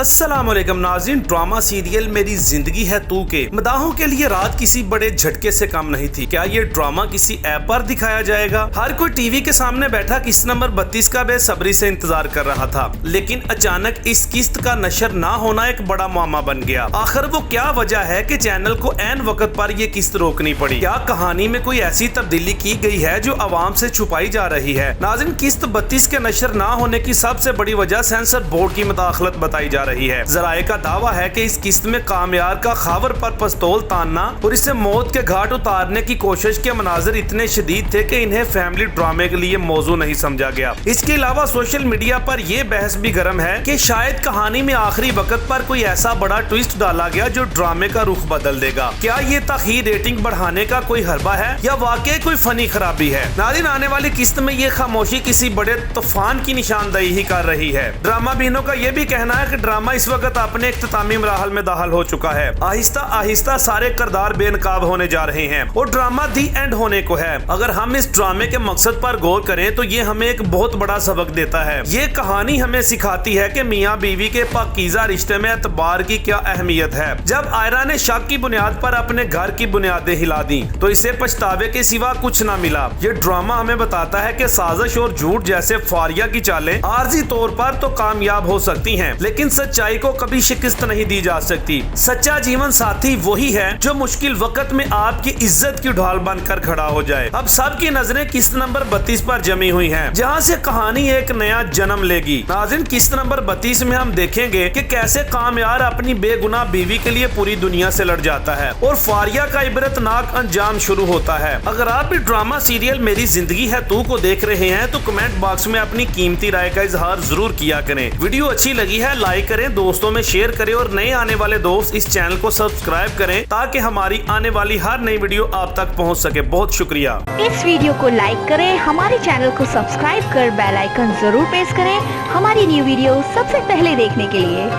अस्सलाम वालेकुम नाज़रीन। ड्रामा सीरियल मेरी जिंदगी है तू के मदाहों के लिए रात किसी बड़े झटके से कम नहीं थी। क्या ये ड्रामा किसी ऐप पर दिखाया जाएगा? हर कोई टीवी के सामने बैठा किस्त नंबर 32 का बेसब्री से इंतजार कर रहा था, लेकिन अचानक इस किस्त का नशर ना होना एक बड़ा मामला बन गया। आखिर वो क्या वजह है कि चैनल को ऐन वक्त पर ये किस्त रोकनी पड़ी? क्या कहानी में कोई ऐसी तब्दीली की गई है जो आवाम से छुपाई जा रही है? नाज़रीन, किस्त 32 के नशर ना होने की सबसे बड़ी वजह सेंसर बोर्ड की मुदाखलत बताई जा रही है। जराए का दावा है कि इस किस्त में कामयार का खावर पर पिस्तौल तानना और इसे मौत के घाट उतारने की कोशिश के मनाजिर इतने शदीद थे कि इन्हें फैमिली ड्रामे के लिए मौजू नहीं समझा गया। इसके अलावा सोशल मीडिया पर यह बहस भी गर्म है कि शायद कहानी में आखिरी वक्त पर कोई ऐसा बड़ा ट्विस्ट डाला गया जो ड्रामे का रुख बदल देगा। क्या ये तखीर रेटिंग बढ़ाने का कोई हरबा है या वाकई कोई फनी खराबी है? नाज़रीन, आने वाली किस्त में ये खामोशी किसी बड़े तूफान की निशानदेही ही कर रही है। ड्रामा बीनों का यह भी कहना है कि ड्रामा इस वक्त अपने इख्तितामी मराहल में दाखिल हो चुका है। आहिस्ता आहिस्ता सारे किरदार बेनकाब होने जा रहे हैं और ड्रामा दी एंड होने को है। अगर हम इस ड्रामे के मकसद पर गौर करें तो ये हमें एक बहुत बड़ा सबक देता है। ये कहानी हमें सिखाती है कि मियाँ बीवी के पाकीज़ा रिश्ते में एतबार की क्या अहमियत है। जब आयरा ने शक की बुनियाद पर अपने घर की बुनियादें हिला दी तो इसे पछतावे के सिवा कुछ न मिला। ये ड्रामा हमें बताता है कि साजिश और झूठ जैसे फारिया की चालें आर्जी तौर पर तो कामयाब हो सकती हैं, लेकिन सच्चाई को कभी शिकस्त नहीं दी जा सकती। सच्चा जीवन साथी वही है जो मुश्किल वक्त में आपकी इज्जत की ढाल बनकर खड़ा हो जाए। अब सबकी नजरें किस्त नंबर 32 पर जमी हुई हैं, जहां से कहानी एक नया जन्म लेगी। नाज़रीन, किस्त नंबर 32 में हम देखेंगे कि कैसे कामयार अपनी बेगुनाह बीवी के लिए पूरी दुनिया से लड़ जाता है और फारिया का इबरतनाक अंजाम शुरू होता है। अगर आप भी ड्रामा सीरियल मेरी जिंदगी है तू को देख रहे हैं तो कमेंट बॉक्स में अपनी कीमती राय का इजहार जरूर किया करें। वीडियो अच्छी लगी है लाइक करें, दोस्तों में शेयर करें और नए आने वाले दोस्त इस चैनल को सब्सक्राइब करें ताकि हमारी आने वाली हर नई वीडियो आप तक पहुंच सके। बहुत शुक्रिया। इस वीडियो को लाइक करें, हमारे चैनल को सब्सक्राइब कर बेल आइकन जरूर प्रेस करें हमारी न्यू वीडियो सबसे पहले देखने के लिए।